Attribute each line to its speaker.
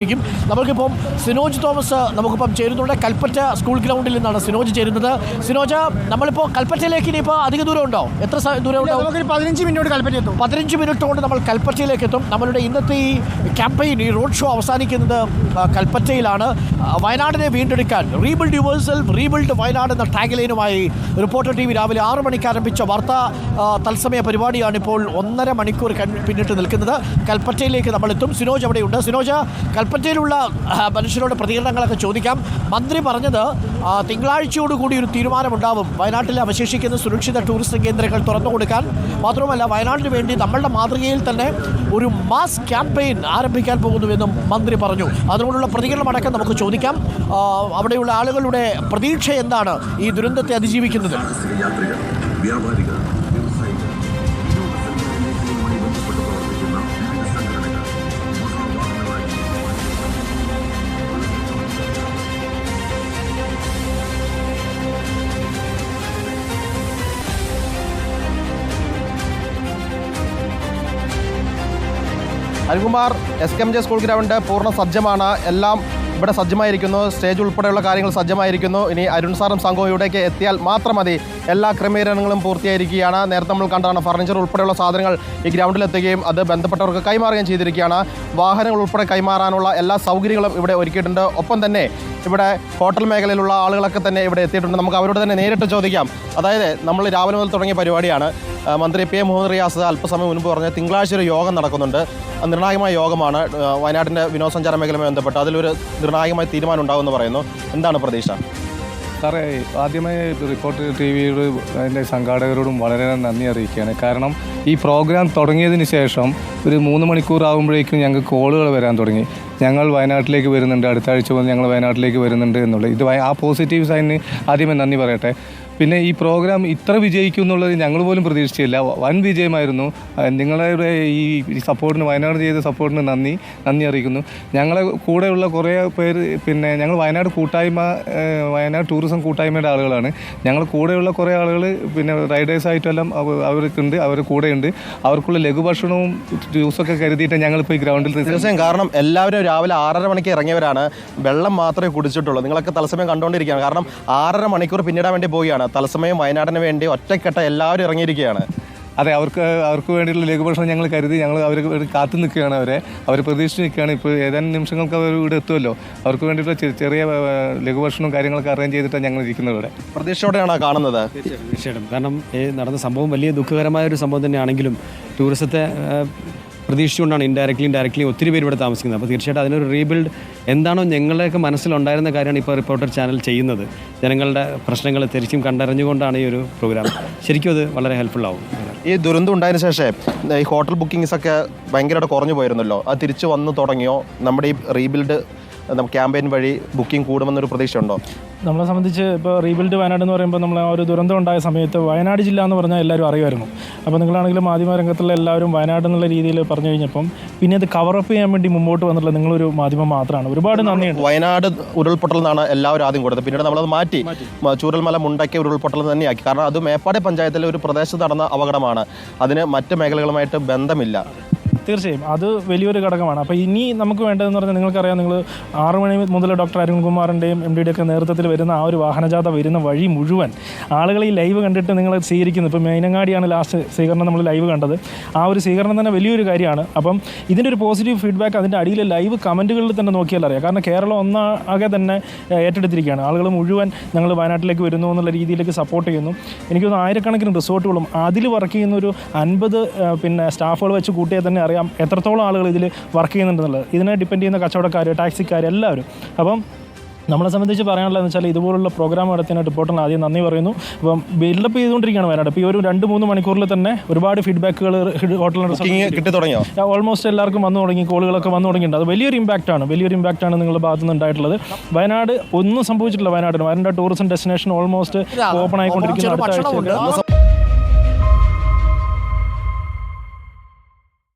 Speaker 1: നമുക്കിപ്പം സിനോജ് തോമസ് നമുക്കിപ്പം ചേരുന്നുണ്ട്. കൽപ്പറ്റ സ്കൂൾ ഗ്രൗണ്ടിൽ നിന്നാണ് സിനോജ് ചേരുന്നത്. സിനോജ്, നമ്മളിപ്പോൾ കൽപ്പറ്റയിലേക്ക് ഇനിയിപ്പോൾ അധിക ദൂരം ഉണ്ടോ? എത്ര ദൂരം ഉണ്ടോ?
Speaker 2: 15 മിനിറ്റ് കൽപ്പറ്റ എത്തും.
Speaker 1: 15 മിനിറ്റ് കൊണ്ട് നമ്മൾ കൽപ്പറ്റയിലേക്ക് എത്തും. നമ്മളുടെ ഇന്നത്തെ ഈ ക്യാമ്പയിൻ, ഈ റോഡ് ഷോ അവസാനിക്കുന്നത് കൽപ്പറ്റയിലാണ്. വയനാടിനെ വീണ്ടെടുക്കാൻ റീബിൽഡ് യൂണിവേഴ്സൽ, റീബിൽഡ് വയനാട് എന്ന ടാഗ്ലൈനുമായി റിപ്പോർട്ടർ TV രാവിലെ 6 മണിക്ക് ആരംഭിച്ച വാർത്താ തത്സമയ പരിപാടിയാണ് ഇപ്പോൾ 1.5 മണിക്കൂർ പിന്നിട്ട് നിൽക്കുന്നത്. കൽപ്പറ്റയിലേക്ക് നമ്മളെത്തും. സിനോജ് അവിടെയുണ്ട്. സിനോജ്, കൽപ്പറ്റയിലുള്ള മനുഷ്യരോട് പ്രതികരണങ്ങളൊക്കെ ചോദിക്കാം. മന്ത്രി പറഞ്ഞത് തിങ്കളാഴ്ചയോടുകൂടി ഒരു തീരുമാനമുണ്ടാവും വയനാട്ടിലെ അവശേഷിക്കുന്ന സുരക്ഷിത ടൂറിസ്റ്റ് കേന്ദ്രങ്ങൾ തുറന്നു കൊടുക്കാൻ. മാത്രമല്ല, വയനാടിന് വേണ്ടി നമ്മളുടെ മാതൃകയിൽ തന്നെ ഒരു മാസ് ക്യാമ്പയിൻ ആരംഭിക്കാൻ പോകുന്നുവെന്നും മന്ത്രി പറഞ്ഞു. അതിനോടുള്ള പ്രതികരണമടക്കം നമുക്ക് ചോദിക്കാം. അവിടെയുള്ള ആളുകളുടെ പ്രതീക്ഷ എന്താണ് ഈ ദുരന്തത്തെ അതിജീവിക്കുന്നത്?
Speaker 3: അരുൺകുമാർ, SKMJ സ്കൂൾ ഗ്രൗണ്ട് പൂർണ്ണ സജ്ജമാണ്. എല്ലാം ഇവിടെ സജ്ജമായിരിക്കുന്നു. സ്റ്റേജ് ഉൾപ്പെടെയുള്ള കാര്യങ്ങൾ സജ്ജമായിരിക്കുന്നു. ഇനി അരുൺ സാറും സംഘവും ഇവിടേക്ക് എത്തിയാൽ മാത്രം മതി. എല്ലാ ക്രമീകരണങ്ങളും പൂർത്തിയായിരിക്കുകയാണ്. നേരത്തെ നമ്മൾ കണ്ടതാണ് ഫർണിച്ചർ ഉൾപ്പെടെയുള്ള സാധനങ്ങൾ ഈ ഗ്രൗണ്ടിലെത്തുകയും അത് ബന്ധപ്പെട്ടവർക്ക് കൈമാറുകയും ചെയ്തിരിക്കുകയാണ്. വാഹനങ്ങൾ ഉൾപ്പെടെ കൈമാറാനുള്ള എല്ലാ സൗകര്യങ്ങളും ഇവിടെ ഒരുക്കിയിട്ടുണ്ട്. ഒപ്പം തന്നെ ഇവിടെ ഹോട്ടൽ മേഖലയിലുള്ള ആളുകളൊക്കെ തന്നെ ഇവിടെ എത്തിയിട്ടുണ്ട്. നമുക്ക് അവരോട് തന്നെ നേരിട്ട് ചോദിക്കാം. അതായത് നമ്മൾ രാവിലെ മുതൽ തുടങ്ങിയ പരിപാടിയാണ്. മന്ത്രി PM മുഹമ്മദ് റിയാസ് അല്പസമയം മുൻപ് പറഞ്ഞ തിങ്കളാഴ്ച ഒരു യോഗം നടക്കുന്നുണ്ട്. നിർണായകമായ യോഗമാണ് വയനാട്ടിൻ്റെ വിനോദസഞ്ചാര മേഖലയുമായി ബന്ധപ്പെട്ട്. അതിലൊരു നിർണായകമായ തീരുമാനം ഉണ്ടാകുമെന്ന് പറയുന്നു. എന്താണ് പ്രതീക്ഷ?
Speaker 4: സാറേ, ആദ്യമായി റിപ്പോർട്ടർ TVയോട് അതിൻ്റെ സംഘാടകരോടും വളരെ നന്ദി അറിയിക്കുകയാണ്. കാരണം ഈ പ്രോഗ്രാം തുടങ്ങിയതിന് ശേഷം ഒരു 3 മണിക്കൂർ ആകുമ്പോഴേക്കും ഞങ്ങൾക്ക് കോളുകൾ വരാൻ തുടങ്ങി. ഞങ്ങൾ വയനാട്ടിലേക്ക് വരുന്നുണ്ട്, അടുത്ത ആഴ്ച വന്ന് ഞങ്ങൾ വയനാട്ടിലേക്ക് വരുന്നുണ്ട് എന്നുള്ളത്. ഇത് ആ പോസിറ്റീവ് സൈനിന് ആദ്യമേ നന്ദി പറയട്ടെ. പിന്നെ ഈ പ്രോഗ്രാം ഇത്ര വിജയിക്കും എന്നുള്ളത് ഞങ്ങൾ പോലും പ്രതീക്ഷിച്ചില്ല. വൻ വിജയമായിരുന്നു. നിങ്ങളുടെ ഈ സപ്പോർട്ടിന്, വയനാട് ചെയ്ത സപ്പോർട്ടിന് നന്ദി അറിയിക്കുന്നു. ഞങ്ങളെ കൂടെയുള്ള കുറേ പേര്, പിന്നെ ഞങ്ങൾ വയനാട് ടൂറിസം കൂട്ടായ്മയുടെ ആളുകളാണ്. ഞങ്ങൾ കൂടെയുള്ള കുറേ ആളുകൾ പിന്നെ റൈഡേഴ്സായിട്ടെല്ലാം അവർക്കുണ്ട്, അവർ കൂടെയുണ്ട്. അവർക്കുള്ള ലഘുഭക്ഷണവും ജ്യൂസൊക്കെ കരുതിയിട്ട് ഞങ്ങളിപ്പോൾ ഈ ഗ്രൗണ്ടിൽ
Speaker 3: തീർച്ചയായും. കാരണം എല്ലാവരും രാവിലെ 6:30 മണിക്ക് ഇറങ്ങിയവരാണ്. വെള്ളം മാത്രമേ കുടിച്ചിട്ടുള്ളൂ. നിങ്ങളൊക്കെ തത്സമയം കണ്ടുകൊണ്ടിരിക്കുകയാണ്. കാരണം 6.5 മണിക്കൂർ പിന്നിടാൻ വേണ്ടി പോവുകയാണ്. തത്സമയം വയനാടിന് വേണ്ടി ഒറ്റക്കെട്ട എല്ലാവരും ഇറങ്ങിയിരിക്കുകയാണ്.
Speaker 4: അതെ, അവർക്ക് വേണ്ടിയിട്ടുള്ള ലഘുഭക്ഷണം ഞങ്ങൾ കരുതി. അവർ കാത്തു നിൽക്കുകയാണ്. അവർ പ്രതീക്ഷിച്ച് നിൽക്കുകയാണ്. ഇപ്പോൾ ഏതാനും നിമിഷങ്ങൾക്ക് അവർ ഇവിടെ എത്തുമല്ലോ. അവർക്ക് വേണ്ടിയിട്ടുള്ള ചെറിയ ലഘുഭക്ഷണവും കാര്യങ്ങളൊക്കെ അറേഞ്ച് ചെയ്തിട്ടാണ് ഞങ്ങൾ ഇരിക്കുന്നത് ഇവിടെ.
Speaker 3: പ്രതീക്ഷയോടെയാണ് കാണുന്നത്.
Speaker 5: തീർച്ചയായിട്ടും. കാരണം നടന്ന സംഭവം വലിയ ദുഃഖകരമായ ഒരു സംഭവം തന്നെയാണെങ്കിലും ടൂറിസത്തെ പ്രതീക്ഷിച്ചുകൊണ്ടാണ് ഇൻഡയറക്ട്ലി ഒത്തിരി പേര് ഇവിടെ താമസിക്കുന്നത്. അപ്പോൾ തീർച്ചയായിട്ടും അതിനൊരു റീബിൽഡ് എന്താണോ ഞങ്ങളുടെയൊക്കെ മനസ്സിലുണ്ടായിരുന്ന കാര്യമാണ് ഇപ്പോൾ റിപ്പോർട്ടർ ചാനൽ ചെയ്യുന്നത്. ജനങ്ങളുടെ പ്രശ്നങ്ങൾ തിരിച്ചും കണ്ടറിഞ്ഞുകൊണ്ടാണ് ഈ ഒരു പ്രോഗ്രാം. ശരിക്കും അത് വളരെ ഹെൽപ്ഫുൾ ആവും.
Speaker 3: ഈ ദുരന്തം ഉണ്ടായതിനു ശേഷം ഈ ഹോട്ടൽ ബുക്കിങ്സൊക്കെ ഭയങ്കരമായിട്ട് കുറഞ്ഞു പോയിരുന്നല്ലോ. അത് തിരിച്ചു വന്ന് തുടങ്ങിയോ? നമ്മുടെ ഈ റീബിൽഡ് ക്യാമ്പയിൻ വഴി ബുക്കിംഗ് കൂടുമെന്നൊരു പ്രതീക്ഷയുണ്ടോ?
Speaker 2: നമ്മളെ സംബന്ധിച്ച് ഇപ്പോൾ റീബിൽഡ് വയനാട് എന്ന് പറയുമ്പോൾ നമ്മൾ ഒരു ദുരന്തം ഉണ്ടായ സമയത്ത് വയനാട് ജില്ല എന്ന് പറഞ്ഞാൽ എല്ലാവരും അറിയുമായിരുന്നു. അപ്പോൾ നിങ്ങളാണെങ്കിലും മാധ്യമ രംഗത്തുള്ള എല്ലാവരും വയനാട് എന്നുള്ള രീതിയിൽ പറഞ്ഞു കഴിഞ്ഞപ്പം പിന്നെ അത് കവറപ്പ് ചെയ്യാൻ വേണ്ടി മുമ്പോട്ട് വന്നിട്ടുള്ള നിങ്ങളൊരു മാധ്യമം മാത്രമാണ്. ഒരുപാട് നന്ദിയുണ്ട്.
Speaker 3: വയനാട് ഉരുൾപൊട്ടൽ എന്നാണ് എല്ലാവരും ആദ്യം കൊടുത്തത്. പിന്നീട് നമ്മളത് മാറ്റി ചൂരൽമല മുണ്ടയ്ക്ക് ഉരുൾപൊട്ടൽ തന്നെയാക്കി. കാരണം അത് മേപ്പാടി പഞ്ചായത്തിലെ ഒരു പ്രദേശത്ത് നടന്ന അപകടമാണ്. അതിന് മറ്റ് മേഖലകളുമായിട്ട് ബന്ധമില്ല.
Speaker 2: തീർച്ചയായും അത് വലിയൊരു ഘടകമാണ്. അപ്പോൾ ഇനി നമുക്ക് വേണ്ടതെന്ന് പറഞ്ഞാൽ നിങ്ങൾക്കറിയാം, നിങ്ങൾ 6 മണി മുതൽ ഡോക്ടർ അരുൺകുമാറിൻ്റെയും MD ഒക്കെ നേതൃത്വത്തിൽ വരുന്ന ആ ഒരു വാഹനജാഥ വരുന്ന വഴി മുഴുവൻ ആളുകൾ ഈ ലൈവ് കണ്ടിട്ട് നിങ്ങൾ സ്വീകരിക്കുന്നത്. ഇപ്പോൾ മൈനങ്ങാടിയാണ് ലാസ്റ്റ് സ്വീകരണം നമ്മൾ ലൈവ് കണ്ടത്. ആ ഒരു സ്വീകരണം തന്നെ വലിയൊരു കാര്യമാണ്. അപ്പം ഇതിൻ്റെ ഒരു പോസിറ്റീവ് ഫീഡ്ബാക്ക് അതിൻ്റെ അടിയിലെ ലൈവ് കമൻറ്റുകളിൽ തന്നെ നോക്കിയാൽ അറിയാം. കാരണം കേരളം ഒന്നാകെ തന്നെ ഏറ്റെടുത്തിരിക്കുകയാണ്. ആളുകൾ മുഴുവൻ ഞങ്ങൾ വയനാട്ടിലേക്ക് വരുന്നു എന്നുള്ള രീതിയിലേക്ക് സപ്പോർട്ട് ചെയ്യുന്നു. എനിക്കൊന്ന് ആയിരക്കണക്കിന് റിസോർട്ടുകളും അതിൽ വർക്ക് ചെയ്യുന്ന ഒരു 50 സ്റ്റാഫുകൾ വെച്ച് കൂട്ടിയാൽ തന്നെ അറിയാം എത്രത്തോളം ആളുകൾ ഇതിൽ വർക്ക് ചെയ്യുന്നുണ്ടെന്നുള്ളത്. ഇതിനെ ഡിപ്പെൻഡ് ചെയ്യുന്ന കച്ചവടക്കാർ, ടാക്സിക്കാർ എല്ലാവരും. അപ്പം നമ്മളെ സംബന്ധിച്ച് പറയാനുള്ളതെന്ന് വെച്ചാൽ ഇതുപോലുള്ള പ്രോഗ്രാം നടത്തുന്ന റിപ്പോർട്ടറിന് ആദ്യം നന്ദി പറയുന്നു. അപ്പം ബിൽഡപ്പ് ചെയ്തുകൊണ്ടിരിക്കുകയാണ് വയനാട്. ഇപ്പോൾ ഈ ഒരു 2-3 മണിക്കൂറിൽ തന്നെ ഒരുപാട് ഫീഡ്ബാക്കുകൾ ഹോട്ടലിന്
Speaker 3: കിട്ടി തുടങ്ങിയോ?
Speaker 2: ഓൾമോസ്റ്റ് എല്ലാവർക്കും വന്നു തുടങ്ങി, കോളുകളൊക്കെ വന്നു തുടങ്ങിയിട്ടുണ്ട്. അത് വലിയൊരു ഇമ്പാക്റ്റാണ് നിങ്ങളുടെ ഭാഗത്തു നിന്ന് ഉണ്ടായിട്ടുള്ളത്. വയനാട് ഒന്നും സംഭവിച്ചിട്ടില്ല. Wayanad tourism destination almost open ആയിക്കൊണ്ടിരിക്കുന്നു. അടുത്ത ആഴ്ച